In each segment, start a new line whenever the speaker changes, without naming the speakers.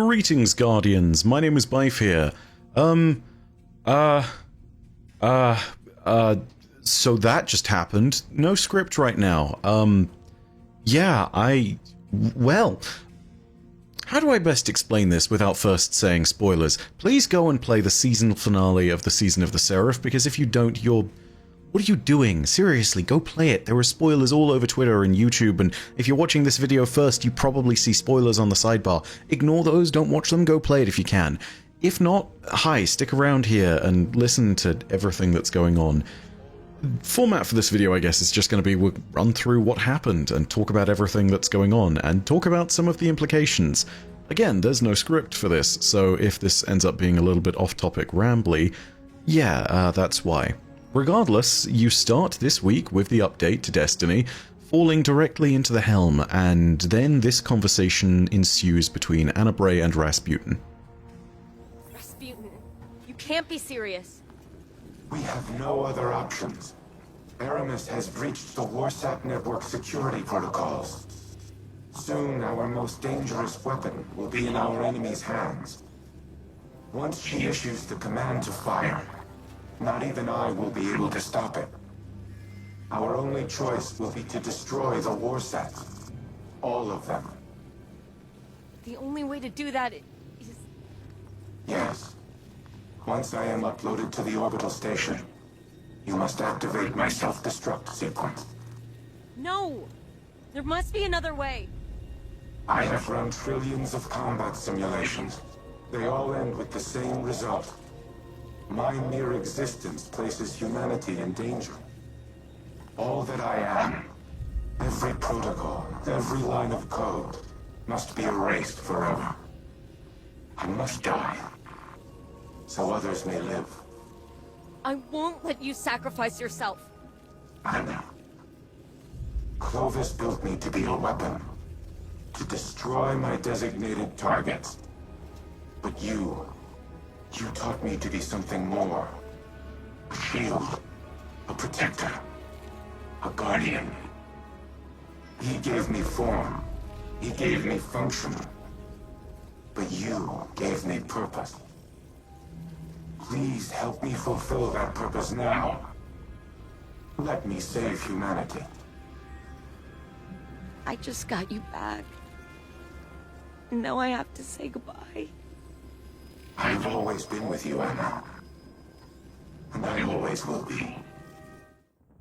Greetings, Guardians. My name is Bife here. So that just happened. No script right now. Well, how do I best explain this without first saying spoilers? Please go and play the season finale of the Season of the Seraph, because if you don't, what are you doing? Seriously, go play it. There are spoilers all over Twitter and YouTube, and if you're watching this video first, you probably see spoilers on the sidebar. Ignore those, don't watch them, go play it if you can. If not, hi, stick around here and listen to everything that's going on. Format for this video, I guess, is just going to be we'll run through what happened and talk about everything that's going on, and talk about some of the implications. Again, there's no script for this, so if this ends up being a little bit off-topic rambly, that's why. Regardless, you start this week with the update to Destiny, falling directly into the helm, and then this conversation ensues between Anna Bray and Rasputin.
Rasputin, you can't be serious.
We have no other options. Aramis has breached the Warsat network security protocols. Soon, our most dangerous weapon will be in our enemy's hands. Once she issues the command to fire, not even I will be able to stop it. Our only choice will be to destroy the Warsats. All of them.
The only way to do that is...
Yes. Once I am uploaded to the orbital station, you must activate my self-destruct sequence.
No! There must be another way.
I have run trillions of combat simulations. They all end with the same result. My mere existence places humanity in danger. All that I am, every protocol, every line of code, must be erased forever. I must die, so others may live.
I won't let you sacrifice yourself.
I know. Clovis built me to be a weapon, to destroy my designated targets. But you taught me to be something more. A shield, a protector, a guardian. He gave me form, he gave me function. But you gave me purpose. Please help me fulfill that purpose now. Let me save humanity.
I just got you back. Now I have to say goodbye.
I've always been with you, Anna. And I always will be.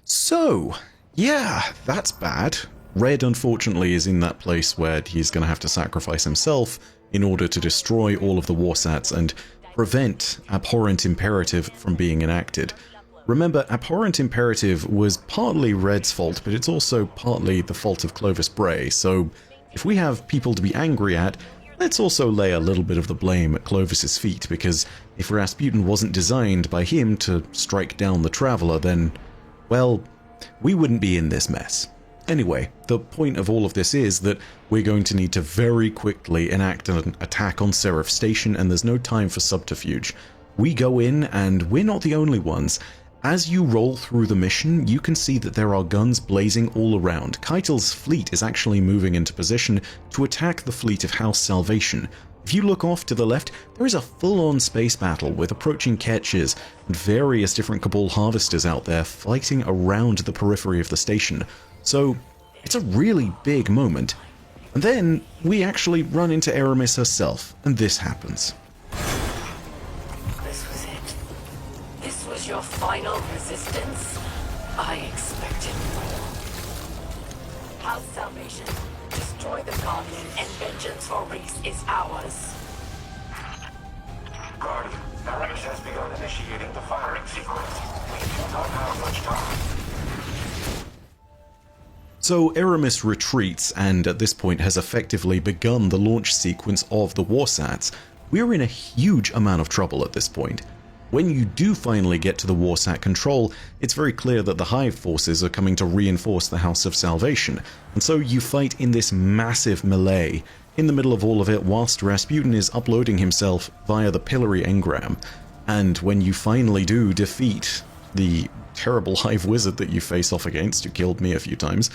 So, yeah, that's bad. Red, unfortunately, is in that place where he's going to have to sacrifice himself in order to destroy all of the Warsats and prevent Abhorrent Imperative from being enacted. Remember, Abhorrent Imperative was partly Red's fault, but it's also partly the fault of Clovis Bray, so if we have people to be angry at, let's also lay a little bit of the blame at Clovis's feet, because if Rasputin wasn't designed by him to strike down the Traveler, then, well, we wouldn't be in this mess. Anyway, the point of all of this is that we're going to need to very quickly enact an attack on Seraph Station, and there's no time for subterfuge. We go in, and we're not the only ones. As you roll through the mission, you can see that there are guns blazing all around. Keitel's fleet is actually moving into position to attack the fleet of House Salvation. If you look off to the left, there is a full-on space battle with approaching Ketches and various different Cabal harvesters out there fighting around the periphery of the station. So, it's a really big moment. And then, we actually run into Aramis herself, and this happens.
This was it. This was your final resistance? I expected more. House Salvation. Destroy the Guardian, and vengeance for Reese is ours.
Guardian, Aramis has begun initiating the firing sequence. We do not have much time.
So Aramis retreats, and at this point has effectively begun the launch sequence of the Warsats. We're in a huge amount of trouble at this point. When you do finally get to the Warsat control, it's very clear that the Hive forces are coming to reinforce the House of Salvation, and so you fight in this massive melee, in the middle of all of it whilst Rasputin is uploading himself via the Pillory Engram. And when you finally do defeat the terrible Hive wizard that you face off against, who killed me a few times,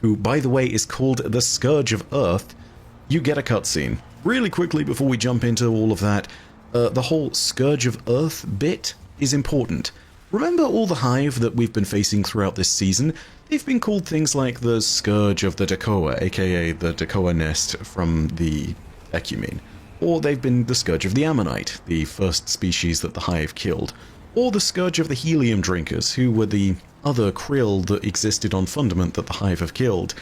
who, by the way, is called the Scourge of Earth, you get a cutscene. really quickly before we jump into all of that, the whole Scourge of Earth bit is important. Remember all the Hive that we've been facing throughout this season? They've been called things like the Scourge of the Dakoa, aka the Dakoa nest from the Ecumene. Or they've been the Scourge of the Ammonite, the first species that the Hive killed. Or the Scourge of the Helium Drinkers, who were the other krill that existed on Fundament that the Hive have killed.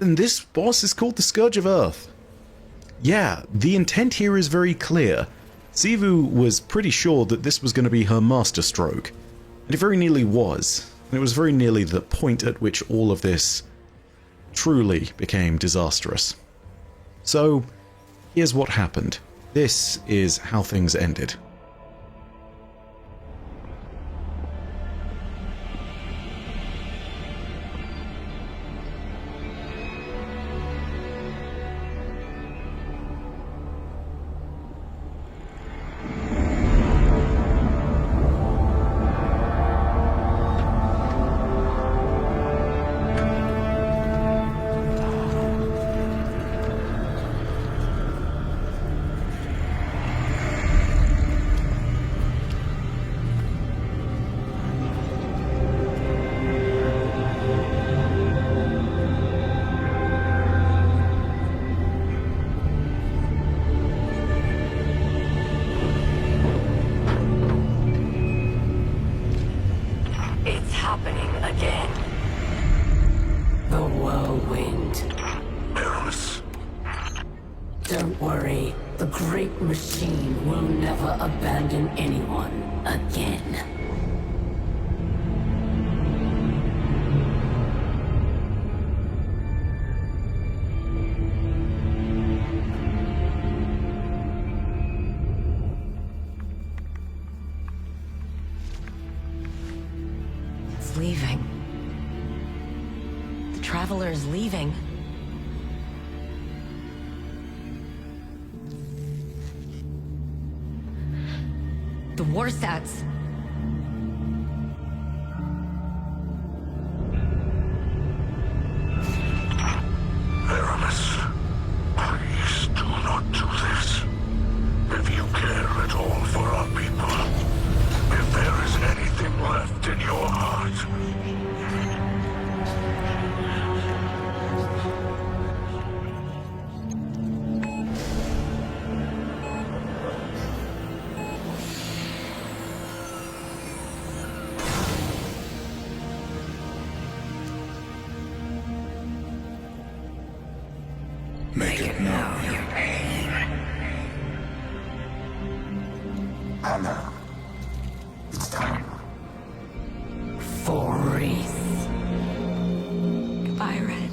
And this boss is called the Scourge of Earth. Yeah, the intent here is very clear. Sivu was pretty sure that this was going to be her masterstroke. And it very nearly was. And it was very nearly the point at which all of this truly became disastrous. So, here's what happened. This is how things ended.
It's happening again. The whirlwind.
Aramis.
Don't worry. The Great Machine will never abandon anyone again.
It's leaving. The Traveler is leaving. The Warsats.
Aramis, please do not do this. If you care at all for our people, if there is anything left in your heart, make it now, your pain.
Anna, it's time.
For Wreath.
Goodbye, Red.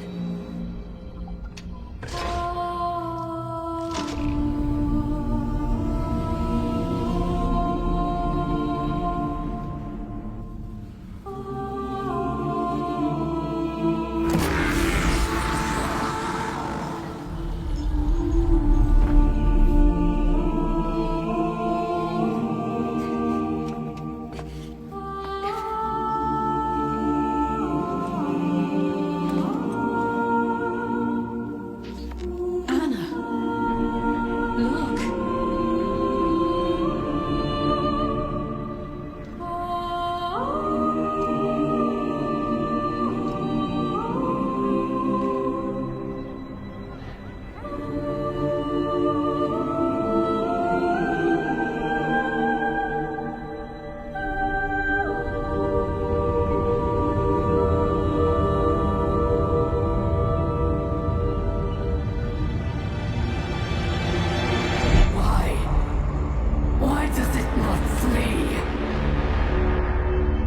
Why does it not flee?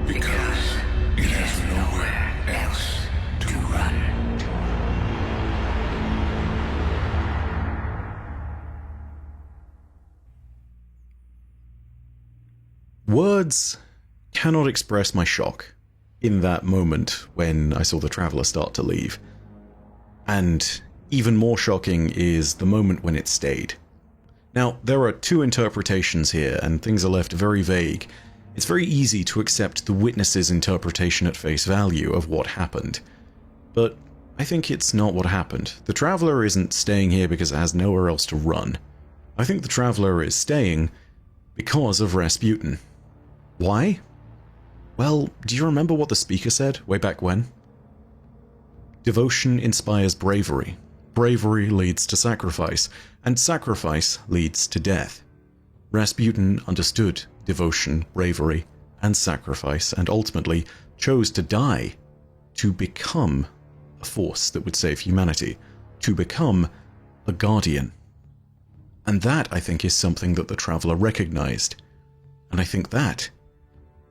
because it has nowhere else to run.
Words cannot express my shock in that moment when I saw the Traveler start to leave. And even more shocking is the moment when it stayed. Now, there are two interpretations here, and things are left very vague. It's very easy to accept the witness's interpretation at face value of what happened. But I think it's not what happened. The Traveler isn't staying here because it has nowhere else to run. I think the Traveler is staying because of Rasputin. Why? Well, do you remember what the speaker said way back when? Devotion inspires bravery. Bravery leads to sacrifice, and sacrifice leads to death. Rasputin understood devotion, bravery, and sacrifice, and ultimately chose to die to become a force that would save humanity, to become a guardian. And that, I think, is something that the Traveler recognized, and I think that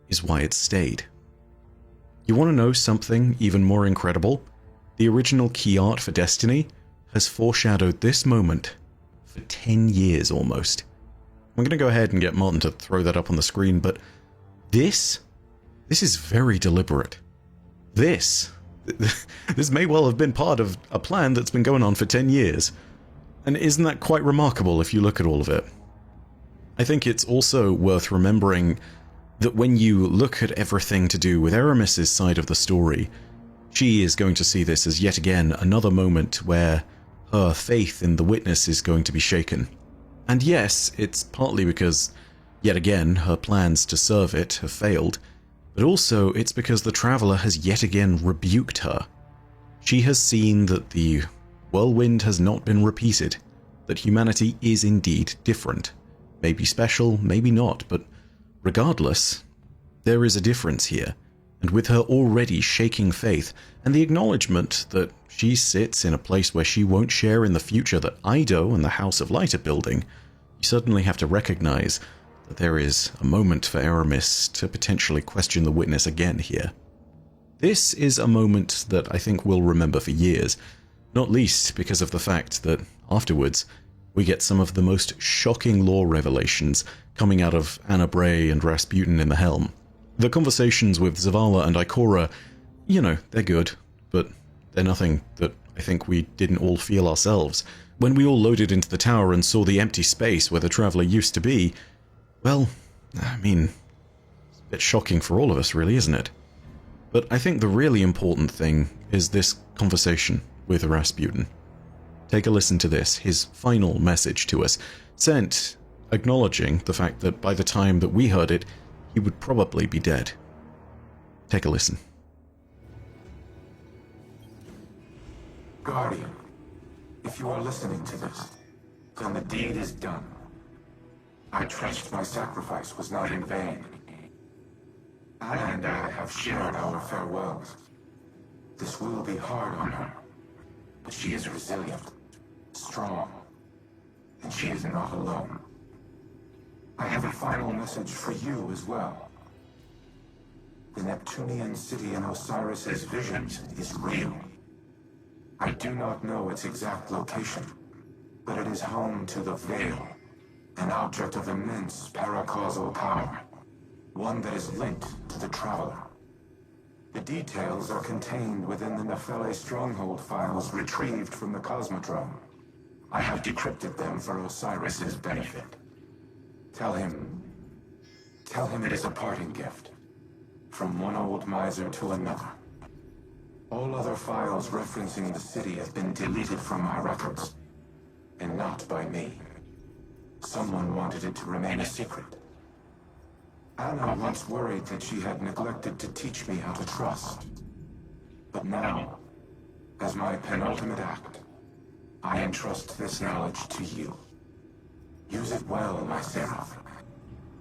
is why it stayed. You want to know something even more incredible? The original key art for Destiny has foreshadowed this moment for 10 years almost. I'm going to go ahead and get Martin to throw that up on the screen, but this is very deliberate. This may well have been part of a plan that's been going on for 10 years. And isn't that quite remarkable if you look at all of it? I think it's also worth remembering that when you look at everything to do with Aramis's side of the story, she is going to see this as yet again another moment where her faith in the Witness is going to be shaken. And yes, it's partly because, yet again, her plans to serve it have failed, but also it's because the Traveler has yet again rebuked her. She has seen that the whirlwind has not been repeated, that humanity is indeed different. Maybe special, maybe not, but regardless, there is a difference here. And with her already shaking faith, and the acknowledgement that she sits in a place where she won't share in the future that Ido and the House of Light are building, you suddenly have to recognize that there is a moment for Aramis to potentially question the Witness again here. This is a moment that I think we'll remember for years, not least because of the fact that afterwards we get some of the most shocking lore revelations coming out of Anna Bray and Rasputin in the helm. The conversations with Zavala and Ikora, you know, they're good, but they're nothing that I think we didn't all feel ourselves. When we all loaded into the tower and saw the empty space where the Traveler used to be, well, I mean, it's a bit shocking for all of us, really, isn't it? But I think the really important thing is this conversation with Rasputin. Take a listen to this, his final message to us, sent acknowledging the fact that by the time that we heard it, he would probably be dead. Take a listen.
Guardian, if you are listening to this, then the deed is done. I trust my sacrifice was not in vain. Anna and I have shared our farewells. This will be hard on her, but she is resilient, strong, and she is not alone. I have a final message for you as well. The Neptunian city in Osiris's visions is real. I do not know its exact location, but it is home to the Veil, an object of immense paracausal power, one that is linked to the Traveler. The details are contained within the Nephele stronghold files retrieved from the Cosmodrome. I have decrypted them for Osiris's benefit. Tell him it is a parting gift, from one old miser to another. All other files referencing the city have been deleted from my records, and not by me. Someone wanted it to remain a secret. Anna once worried that she had neglected to teach me how to trust. But now, as my penultimate act, I entrust this knowledge to you. Use it well, my Seraph.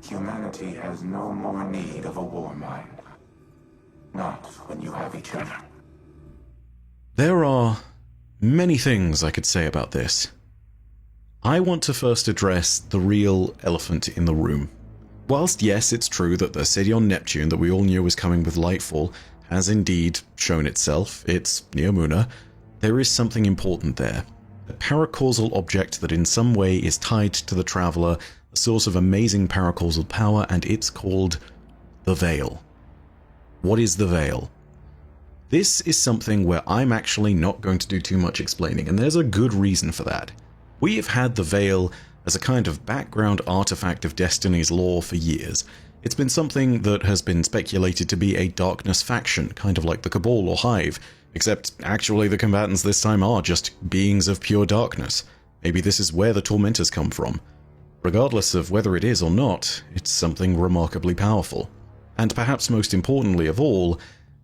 Humanity has no more need of a war mind. Not when you have each other.
There are many things I could say about this. I want to first address the real elephant in the room. Whilst yes, it's true that the city on Neptune that we all knew was coming with Lightfall has indeed shown itself, it's Neomuna, there is something important there. A paracausal object that in some way is tied to the Traveler, a source of amazing paracausal power, and it's called the Veil. What is the Veil? This is something where I'm actually not going to do too much explaining, and there's a good reason for that. We have had the Veil as a kind of background artifact of Destiny's lore for years. It's been something that has been speculated to be a Darkness faction, kind of like the Cabal or Hive. Except, actually, the combatants this time are just beings of pure darkness. Maybe this is where the Tormentors come from. Regardless of whether it is or not, it's something remarkably powerful. And perhaps most importantly of all,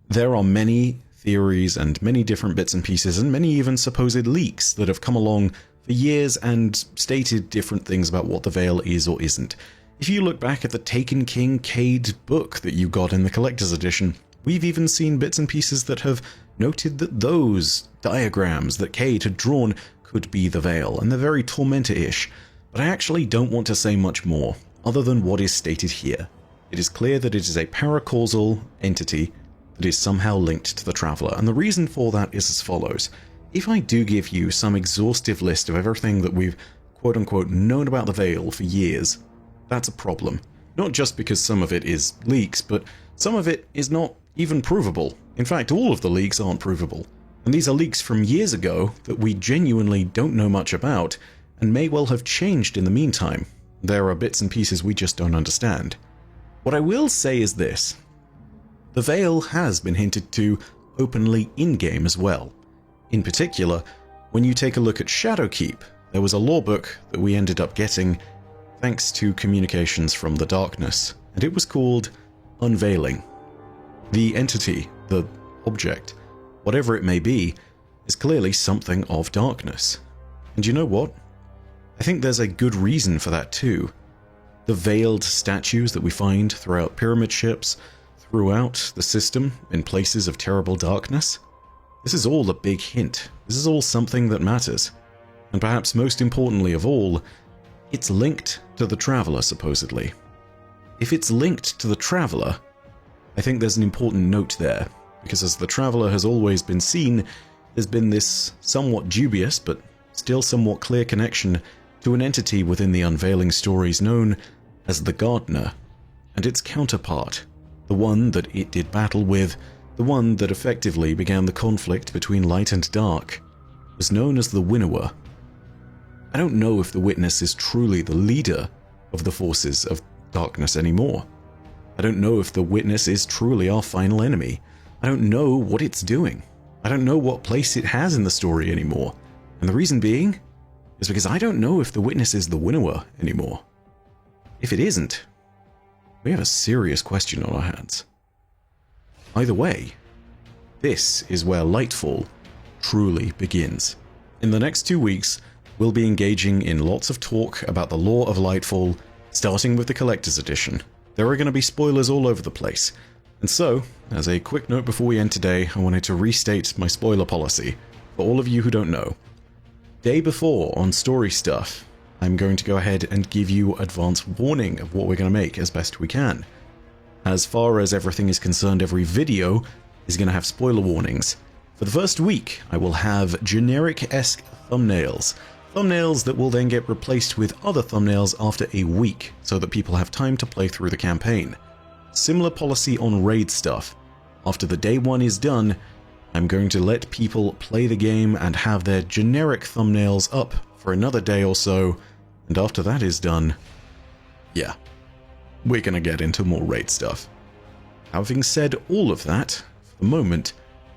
there are many theories and many different bits and pieces and many even supposed leaks that have come along for years and stated different things about what the Veil is or isn't. If you look back at the Taken King Cade book that you got in the Collector's Edition, we've even seen bits and pieces that have noted that those diagrams that Cade had drawn could be the Veil, and they're very Tormentor-ish, but I actually don't want to say much more, other than what is stated here. It is clear that it is a paracausal entity that is somehow linked to the Traveler, and the reason for that is as follows. If I do give you some exhaustive list of everything that we've quote-unquote known about the Veil for years, that's a problem. Not just because some of it is leaks, but some of it is not even provable. In fact, all of the leaks aren't provable. And these are leaks from years ago that we genuinely don't know much about, and may well have changed in the meantime. There are bits and pieces we just don't understand. What I will say is this. The Veil has been hinted to openly in-game as well. In particular, when you take a look at Shadowkeep, there was a lore book that we ended up getting thanks to communications from the Darkness, and it was called Unveiling. The entity, the object, whatever it may be, is clearly something of darkness. And you know what? I think there's a good reason for that too. The veiled statues that we find throughout pyramid ships, throughout the system, in places of terrible darkness, this is all a big hint. This is all something that matters. And perhaps most importantly of all, it's linked to the Traveler, supposedly. If it's linked to the Traveler, I think there's an important note there, because as the Traveler has always been seen, there's been this somewhat dubious, but still somewhat clear connection to an entity within the Unveiling stories known as the Gardener, and its counterpart, the one that it did battle with, the one that effectively began the conflict between light and dark, was known as the Winnower. I don't know if the Witness is truly the leader of the forces of darkness anymore. I don't know if the Witness is truly our final enemy. I don't know what it's doing. I don't know what place it has in the story anymore. And the reason being is because I don't know if the Witness is the Winnower anymore. If it isn't, we have a serious question on our hands. Either way, this is where Lightfall truly begins. In the next 2 weeks, we'll be engaging in lots of talk about the lore of Lightfall, starting with the Collector's Edition. There are going to be spoilers all over the place. And so, as a quick note before we end today, I wanted to restate my spoiler policy for all of you who don't know. Day before on Story Stuff, I'm going to go ahead and give you advance warning of what we're going to make as best we can. As far as everything is concerned, every video is going to have spoiler warnings. For the first week, I will have generic-esque thumbnails. Thumbnails that will then get replaced with other thumbnails after a week, so that people have time to play through the campaign. Similar policy on raid stuff. After the day one is done, I'm going to let people play the game and have their generic thumbnails up for another day or so, and after that is done, yeah, we're gonna get into more raid stuff. Having said all of that, for the moment,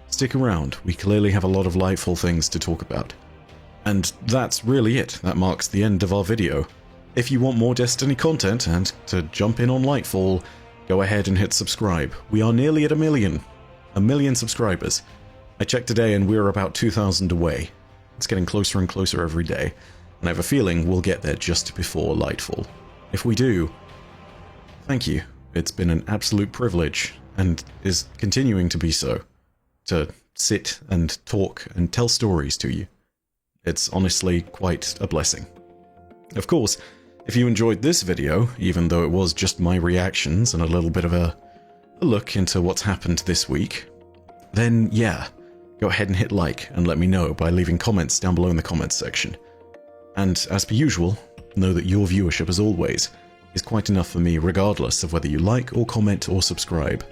stick around, we clearly have a lot of Lightfall things to talk about. And that's really it, that marks the end of our video. If you want more Destiny content and to jump in on Lightfall, go ahead and hit subscribe. We are nearly at a million subscribers. I checked today and we're about 2,000 away. It's getting closer and closer every day, and I have a feeling we'll get there just before Lightfall. If we do, thank you. It's been an absolute privilege, and is continuing to be so, to sit and talk and tell stories to you. It's honestly quite a blessing. Of course, if you enjoyed this video, even though it was just my reactions and a little bit of a look into what's happened this week, then yeah, go ahead and hit like and let me know by leaving comments down below in the comments section. And as per usual, know that your viewership, as always, is quite enough for me regardless of whether you like or comment or subscribe.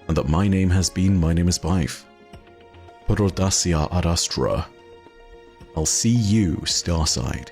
And that my name is Bife. Porodasia Arastra. I'll see you Starside.